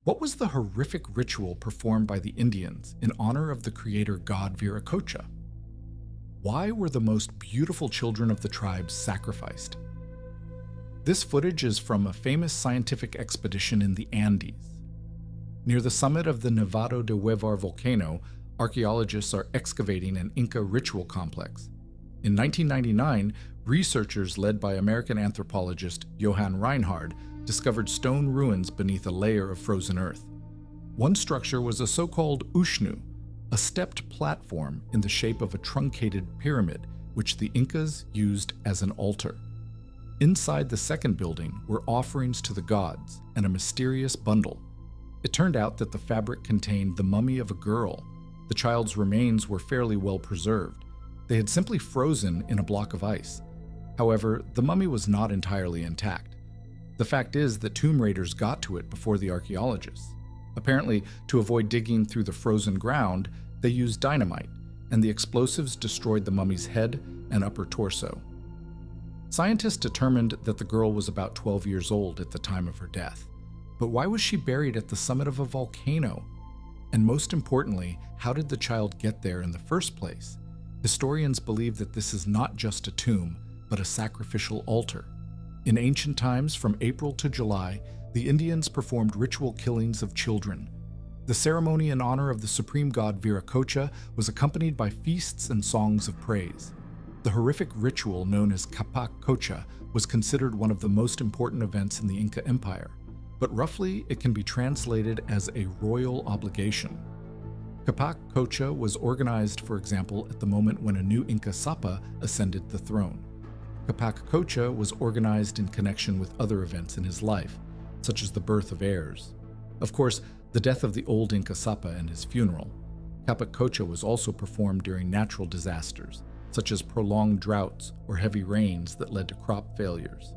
What was the horrific ritual performed by the Indians in honor of the creator god Viracocha? Why were the most beautiful children of the tribes sacrificed? This footage is from a famous scientific expedition in the Andes. Near the summit of the Nevado de Huevar volcano, archaeologists are excavating an Inca ritual complex. In 1999, researchers led by American anthropologist Johann Reinhard discovered stone ruins beneath a layer of frozen earth. One structure was a so-called ushnu, a stepped platform in the shape of a truncated pyramid, which the Incas used as an altar. Inside the second building were offerings to the gods and a mysterious bundle. It turned out that the fabric contained the mummy of a girl. The child's remains were fairly well preserved. They had simply frozen in a block of ice. However, the mummy was not entirely intact. The fact is that tomb raiders got to it before the archaeologists. Apparently, to avoid digging through the frozen ground, they used dynamite, and the explosives destroyed the mummy's head and upper torso. Scientists determined that the girl was about 12 years old at the time of her death. But why was she buried at the summit of a volcano? And most importantly, how did the child get there in the first place? Historians believe that this is not just a tomb, but a sacrificial altar. In ancient times, from April to July, the Indians performed ritual killings of children. The ceremony in honor of the supreme god Viracocha was accompanied by feasts and songs of praise. The horrific ritual known as Capac Cocha was considered one of the most important events in the Inca Empire, but roughly it can be translated as a royal obligation. Capac Cocha was organized, for example, at the moment when a new Inca Sapa ascended the throne. Capac Cocha was organized in connection with other events in his life, such as the birth of heirs. Of course, the death of the old Inca Sapa and his funeral. Capac Cocha was also performed during natural disasters, such as prolonged droughts or heavy rains that led to crop failures.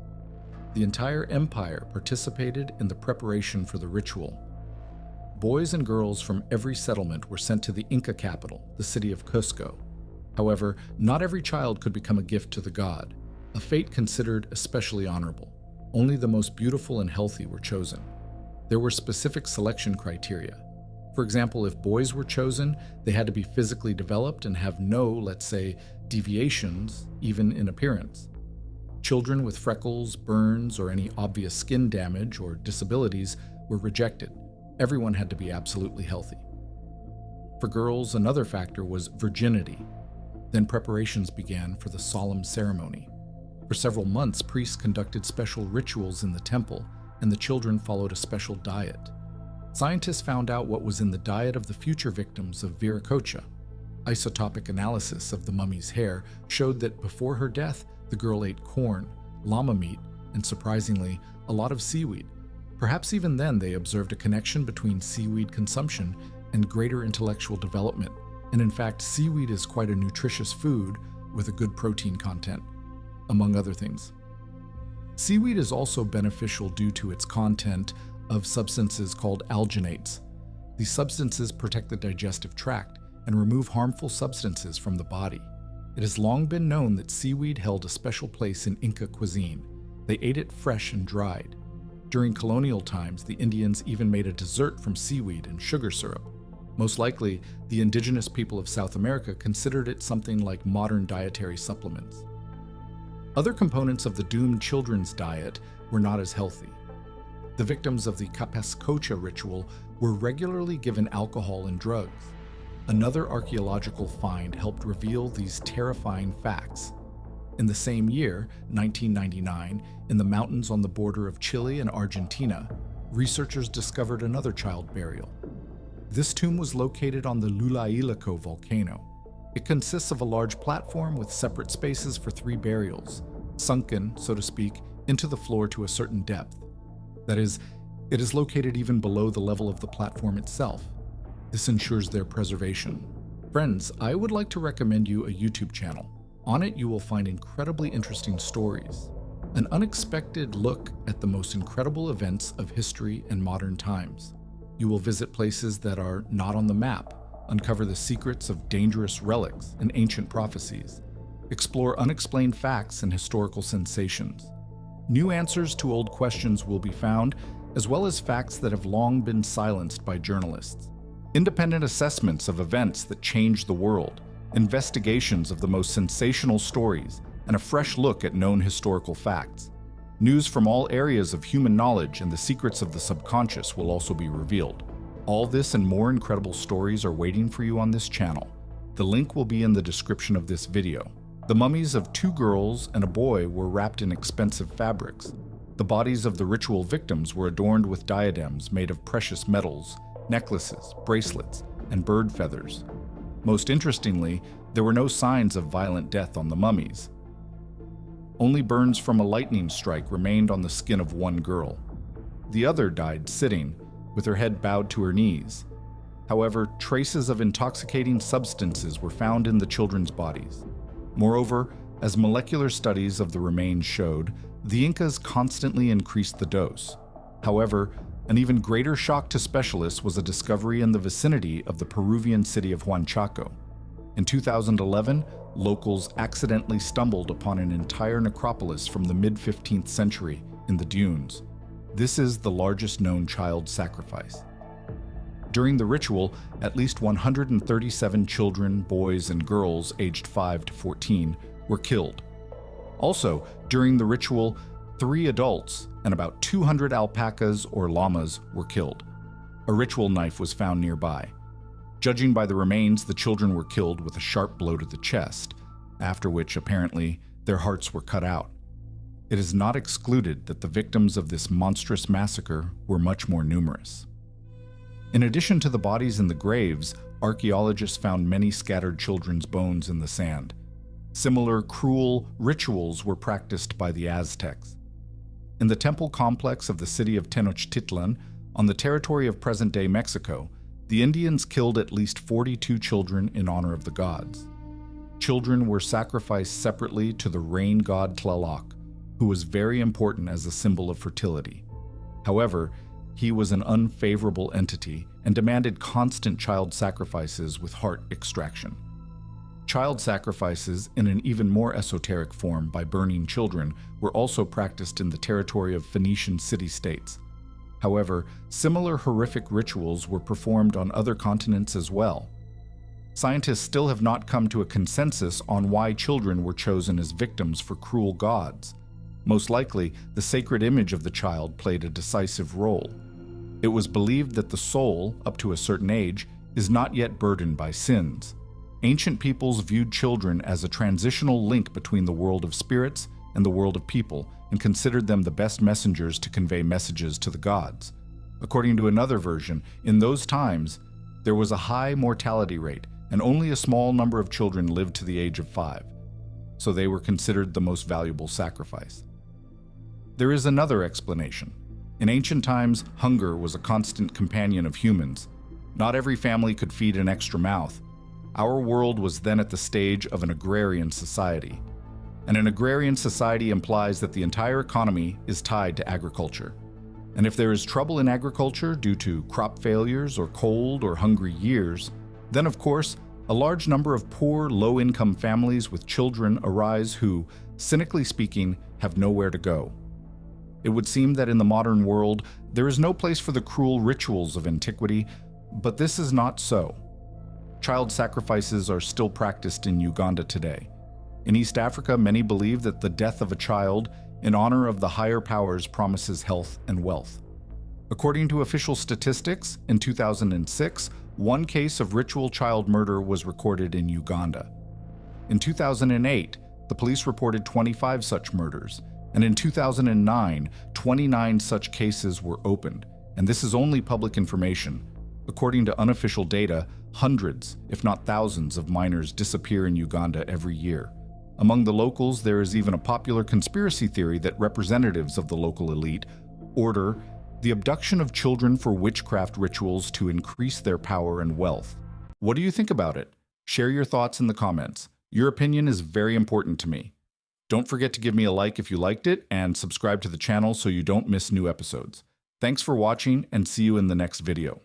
The entire empire participated in the preparation for the ritual. Boys and girls from every settlement were sent to the Inca capital, the city of Cusco. However, not every child could become a gift to the god, a fate considered especially honorable. Only the most beautiful and healthy were chosen. There were specific selection criteria. For example, if boys were chosen, they had to be physically developed and have no, let's say, deviations, even in appearance. Children with freckles, burns, or any obvious skin damage or disabilities were rejected. Everyone had to be absolutely healthy. For girls, another factor was virginity. Then preparations began for the solemn ceremony. For several months, priests conducted special rituals in the temple, and the children followed a special diet. Scientists found out what was in the diet of the future victims of Viracocha. Isotopic analysis of the mummy's hair showed that before her death, the girl ate corn, llama meat, and surprisingly, a lot of seaweed. Perhaps even then they observed a connection between seaweed consumption and greater intellectual development. And in fact, seaweed is quite a nutritious food with a good protein content, among other things. Seaweed is also beneficial due to its content of substances called alginates. These substances protect the digestive tract and remove harmful substances from the body. It has long been known that seaweed held a special place in Inca cuisine. They ate it fresh and dried. During colonial times, the Indians even made a dessert from seaweed and sugar syrup. Most likely, the indigenous people of South America considered it something like modern dietary supplements. Other components of the doomed children's diet were not as healthy. The victims of the Capac Cocha ritual were regularly given alcohol and drugs. Another archaeological find helped reveal these terrifying facts. In the same year, 1999, in the mountains on the border of Chile and Argentina, researchers discovered another child burial. This tomb was located on the Lulailico volcano. It consists of a large platform with separate spaces for 3 burials, sunken, so to speak, into the floor to a certain depth. That is, it is located even below the level of the platform itself. This ensures their preservation. Friends, I would like to recommend you a YouTube channel. On it, you will find incredibly interesting stories, an unexpected look at the most incredible events of history and modern times. You will visit places that are not on the map, uncover the secrets of dangerous relics and ancient prophecies, explore unexplained facts and historical sensations. New answers to old questions will be found, as well as facts that have long been silenced by journalists. Independent assessments of events that changed the world, investigations of the most sensational stories, and a fresh look at known historical facts. News from all areas of human knowledge and the secrets of the subconscious will also be revealed. All this and more incredible stories are waiting for you on this channel. The link will be in the description of this video. The mummies of 2 girls and a boy were wrapped in expensive fabrics. The bodies of the ritual victims were adorned with diadems made of precious metals, necklaces, bracelets, and bird feathers. Most interestingly, there were no signs of violent death on the mummies. Only burns from a lightning strike remained on the skin of one girl. The other died sitting, with her head bowed to her knees. However, traces of intoxicating substances were found in the children's bodies. Moreover, as molecular studies of the remains showed, the Incas constantly increased the dose. However, an even greater shock to specialists was a discovery in the vicinity of the Peruvian city of Huanchaco. In 2011, locals accidentally stumbled upon an entire necropolis from the mid-15th century in the dunes. This is the largest known child sacrifice. During the ritual, at least 137 children, boys, and girls aged 5 to 14 were killed. Also, during the ritual, 3 adults and about 200 alpacas or llamas were killed. A ritual knife was found nearby. Judging by the remains, the children were killed with a sharp blow to the chest, after which, apparently, their hearts were cut out. It is not excluded that the victims of this monstrous massacre were much more numerous. In addition to the bodies in the graves, archaeologists found many scattered children's bones in the sand. Similar cruel rituals were practiced by the Aztecs. In the temple complex of the city of Tenochtitlan, on the territory of present-day Mexico, the Indians killed at least 42 children in honor of the gods. Children were sacrificed separately to the rain god Tlaloc, who was very important as a symbol of fertility. However, he was an unfavorable entity and demanded constant child sacrifices with heart extraction. Child sacrifices, in an even more esoteric form by burning children, were also practiced in the territory of Phoenician city-states. However, similar horrific rituals were performed on other continents as well. Scientists still have not come to a consensus on why children were chosen as victims for cruel gods. Most likely, the sacred image of the child played a decisive role. It was believed that the soul, up to a certain age, is not yet burdened by sins. Ancient peoples viewed children as a transitional link between the world of spirits and the world of people, and considered them the best messengers to convey messages to the gods. According to another version, in those times, there was a high mortality rate, and only a small number of children lived to the age of 5, so they were considered the most valuable sacrifice. There is another explanation. In ancient times, hunger was a constant companion of humans. Not every family could feed an extra mouth. Our world was then at the stage of an agrarian society. And an agrarian society implies that the entire economy is tied to agriculture. And if there is trouble in agriculture due to crop failures or cold or hungry years, then of course, a large number of poor, low-income families with children arise who, cynically speaking, have nowhere to go. It would seem that in the modern world, there is no place for the cruel rituals of antiquity, but this is not so. Child sacrifices are still practiced in Uganda today. In East Africa, many believe that the death of a child, in honor of the higher powers, promises health and wealth. According to official statistics, in 2006, 1 case of ritual child murder was recorded in Uganda. In 2008, the police reported 25 such murders, and in 2009, 29 such cases were opened, and this is only public information. According to unofficial data, hundreds, if not thousands, of minors disappear in Uganda every year. Among the locals, there is even a popular conspiracy theory that representatives of the local elite order the abduction of children for witchcraft rituals to increase their power and wealth. What do you think about it? Share your thoughts in the comments. Your opinion is very important to me. Don't forget to give me a like if you liked it and subscribe to the channel so you don't miss new episodes. Thanks for watching and see you in the next video.